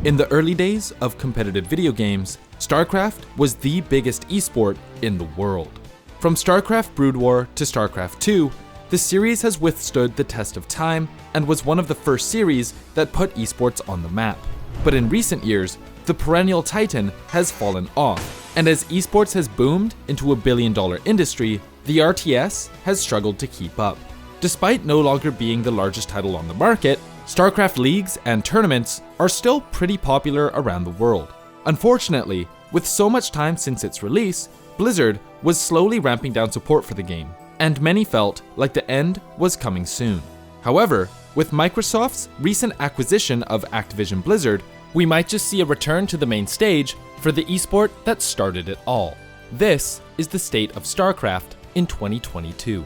In the early days of competitive video games, StarCraft was the biggest esport in the world. From StarCraft Brood War to StarCraft 2, the series has withstood the test of time and was one of the first series that put esports on the map. But in recent years, the perennial titan has fallen off, and as esports has boomed into a billion-dollar industry, the RTS has struggled to keep up. Despite no longer being the largest title on the market, StarCraft leagues and tournaments are still pretty popular around the world. Unfortunately, with so much time since its release, Blizzard was slowly ramping down support for the game, and many felt like the end was coming soon. However, with Microsoft's recent acquisition of Activision Blizzard, we might just see a return to the main stage for the esport that started it all. This is the state of StarCraft in 2022.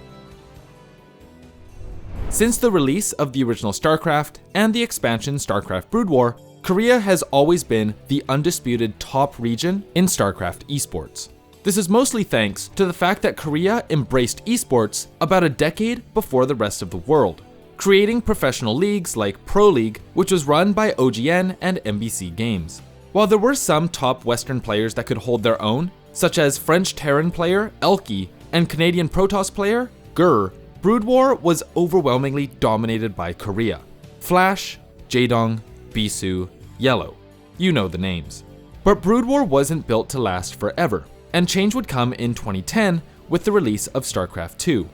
Since the release of the original StarCraft and the expansion StarCraft Brood War, Korea has always been the undisputed top region in StarCraft Esports. This is mostly thanks to the fact that Korea embraced esports about a decade before the rest of the world, creating professional leagues like Pro League, which was run by OGN and MBC Games. While there were some top Western players that could hold their own, such as French Terran player Elki and Canadian Protoss player Gur, Brood War was overwhelmingly dominated by Korea. Flash, Jaedong, Bisu, Yellow. You know the names. But Brood War wasn't built to last forever, and change would come in 2010 with the release of StarCraft 2.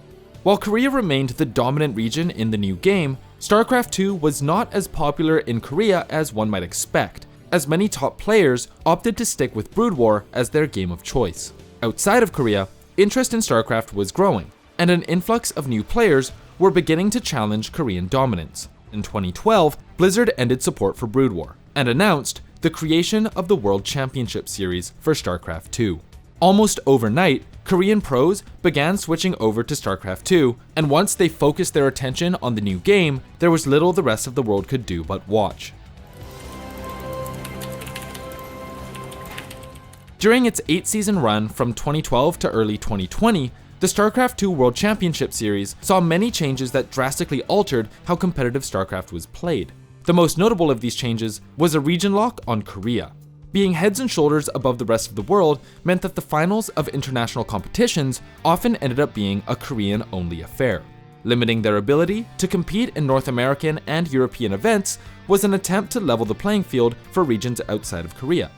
While Korea remained the dominant region in the new game, StarCraft 2 was not as popular in Korea as one might expect, as many top players opted to stick with Brood War as their game of choice. Outside of Korea, interest in StarCraft was growing, and an influx of new players were beginning to challenge Korean dominance. In 2012, Blizzard ended support for Brood War and announced the creation of the World Championship Series for StarCraft 2. Almost overnight, Korean pros began switching over to StarCraft 2, and once they focused their attention on the new game, there was little the rest of the world could do but watch. During its 8-season run from 2012 to early 2020, the StarCraft 2 World Championship Series saw many changes that drastically altered how competitive StarCraft was played. The most notable of these changes was a region lock on Korea. Being heads and shoulders above the rest of the world meant that the finals of international competitions often ended up being a Korean-only affair. Limiting their ability to compete in North American and European events was an attempt to level the playing field for regions outside of Korea.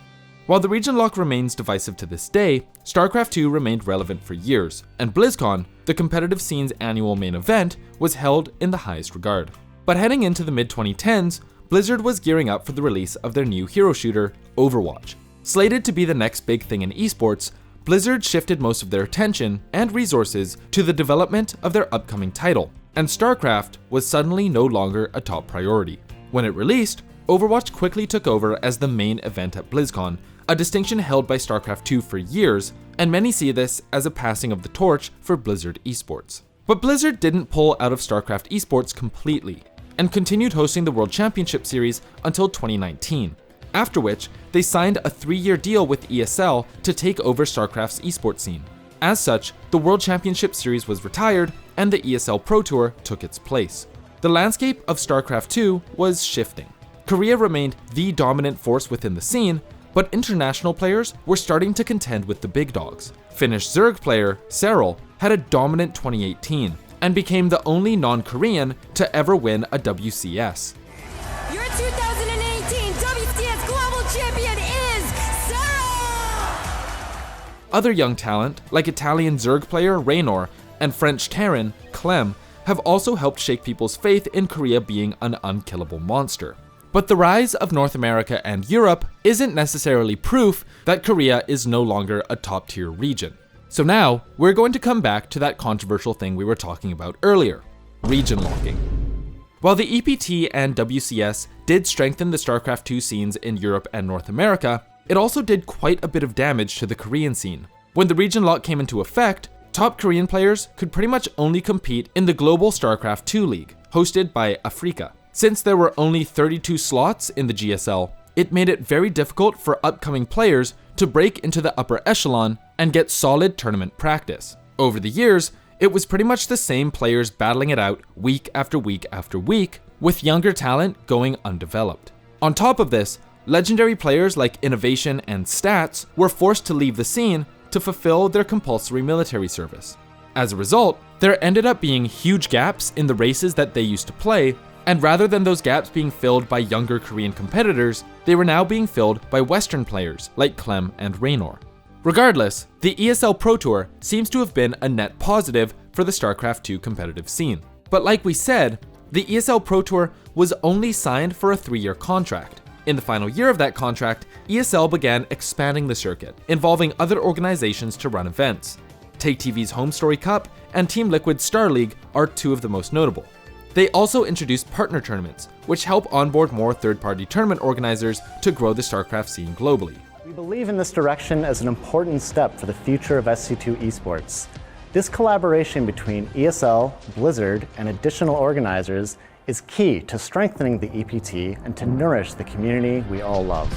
While the region lock remains divisive to this day, StarCraft 2 remained relevant for years, and BlizzCon, the competitive scene's annual main event, was held in the highest regard. But heading into the mid-2010s, Blizzard was gearing up for the release of their new hero shooter, OVERWATCH. Slated to be the next big thing in esports, Blizzard shifted most of their attention and resources to the development of their upcoming title, and StarCraft was suddenly no longer a top priority. When it released, OVERWATCH quickly took over as the main event at BlizzCon, a distinction held by StarCraft 2 for years, and many see this as a passing of the torch for Blizzard Esports. But Blizzard didn't pull out of StarCraft Esports completely, and continued hosting the World Championship Series until 2019, after which they signed a 3-year deal with ESL to take over StarCraft's esports scene. As such, the World Championship Series was retired, and the ESL Pro Tour took its place. The landscape of StarCraft 2 was shifting. Korea remained the dominant force within the scene, but international players were starting to contend with the big dogs. Finnish Zerg player Serral had a dominant 2018 and became the only non-Korean to ever win a WCS. Your 2018 WCS Global Champion is Serral! Other young talent, like Italian Zerg player Raynor and French Terran Clem, have also helped shake people's faith in Korea being an unkillable monster. But the rise of North America and Europe isn't necessarily proof that Korea is no longer a top-tier region. So now, we're going to come back to that controversial thing we were talking about earlier, region locking. While the EPT and WCS did strengthen the StarCraft 2 scenes in Europe and North America, it also did quite a bit of damage to the Korean scene. When the region lock came into effect, top Korean players could pretty much only compete in the global StarCraft 2 league, hosted by Africa. Since there were only 32 slots in the GSL, it made it very difficult for upcoming players to break into the upper echelon and get solid tournament practice. Over the years, it was pretty much the same players battling it out week after week after week, with younger talent going undeveloped. On top of this, Legendary players like Innovation and Stats were forced to leave the scene to fulfill their compulsory military service. As a result, there ended up being huge gaps in the races that they used to play, and rather than those gaps being filled by younger Korean competitors, they were now being filled by Western players like Clem and Raynor. Regardless, the ESL Pro Tour seems to have been a net positive for the StarCraft 2 competitive scene. But like we said, the ESL Pro Tour was only signed for a 3-year contract. In the final year of that contract, ESL began expanding the circuit, involving other organizations to run events. Take TV's Home Story Cup and Team Liquid's Star League are two of the most notable. They also introduced partner tournaments, which help onboard more third-party tournament organizers to grow the StarCraft scene globally. We believe in this direction as an important step for the future of SC2 Esports. This collaboration between ESL, Blizzard, and additional organizers is key to strengthening the EPT and to nourish the community we all love.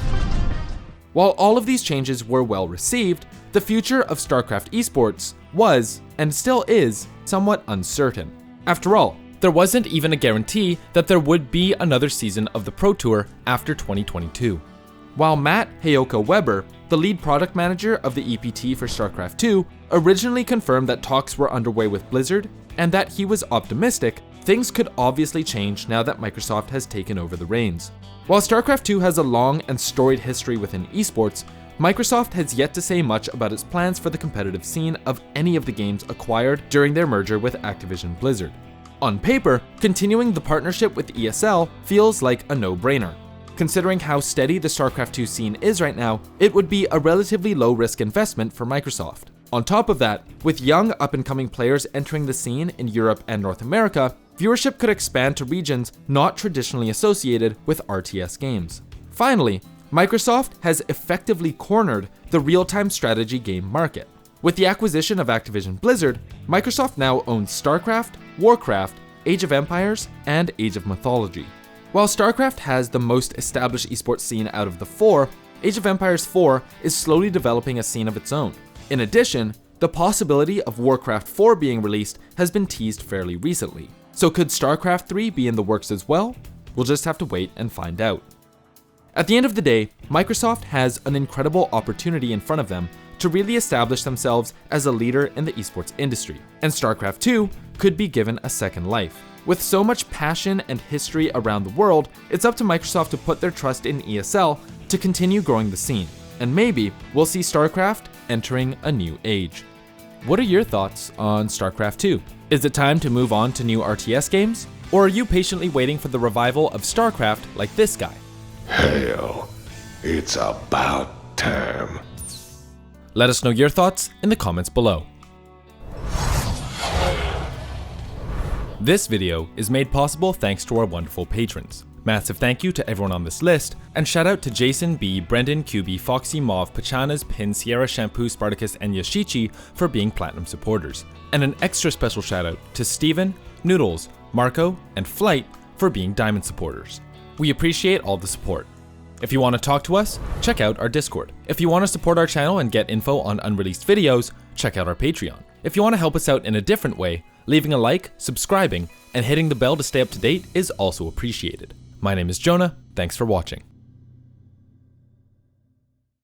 While all of these changes were well received, the future of StarCraft Esports was, and still is, somewhat uncertain. After all, there wasn't even a guarantee that there would be another season of the Pro Tour after 2022. While Matt Hayoko Weber, the lead product manager of the EPT for StarCraft 2, originally confirmed that talks were underway with Blizzard and that he was optimistic, things could obviously change now that Microsoft has taken over the reins. While StarCraft 2 has a long and storied history within esports, Microsoft has yet to say much about its plans for the competitive scene of any of the games acquired during their merger with Activision Blizzard. On paper, continuing the partnership with ESL feels like a no-brainer. Considering how steady the StarCraft 2 scene is right now, it would be a relatively low-risk investment for Microsoft. On top of that, with young up-and-coming players entering the scene in Europe and North America, viewership could expand to regions not traditionally associated with RTS games. Finally, Microsoft has effectively cornered the real-time strategy game market. With the acquisition of Activision Blizzard, Microsoft now owns StarCraft, Warcraft, Age of Empires, and Age of Mythology. While StarCraft has the most established esports scene out of the four, Age of Empires 4 is slowly developing a scene of its own. In addition, the possibility of Warcraft 4 being released has been teased fairly recently. So could StarCraft 3 be in the works as well? We'll just have to wait and find out. At the end of the day, Microsoft has an incredible opportunity in front of them to really establish themselves as a leader in the esports industry, and StarCraft 2 could be given a second life. With so much passion and history around the world, it's up to Microsoft to put their trust in ESL to continue growing the scene, and maybe we'll see StarCraft entering a new age. What are your thoughts on StarCraft 2? Is it time to move on to new RTS games? Or are you patiently waiting for the revival of StarCraft like this guy? Hell, it's about time. Let us know your thoughts in the comments below. This video is made possible thanks to our wonderful patrons. Massive thank you to everyone on this list, and shout out to Jason B, Brendan QB, Foxy Mauve, Pachanas, Pin, Sierra Shampoo, Spartacus, and Yashichi for being platinum supporters. And an extra special shout out to Steven, Noodles, Marco, and Flight for being diamond supporters. We appreciate all the support. If you want to talk to us, check out our Discord. If you want to support our channel and get info on unreleased videos, check out our Patreon. If you want to help us out in a different way, leaving a like, subscribing, and hitting the bell to stay up to date is also appreciated. My name is Jonah, thanks for watching.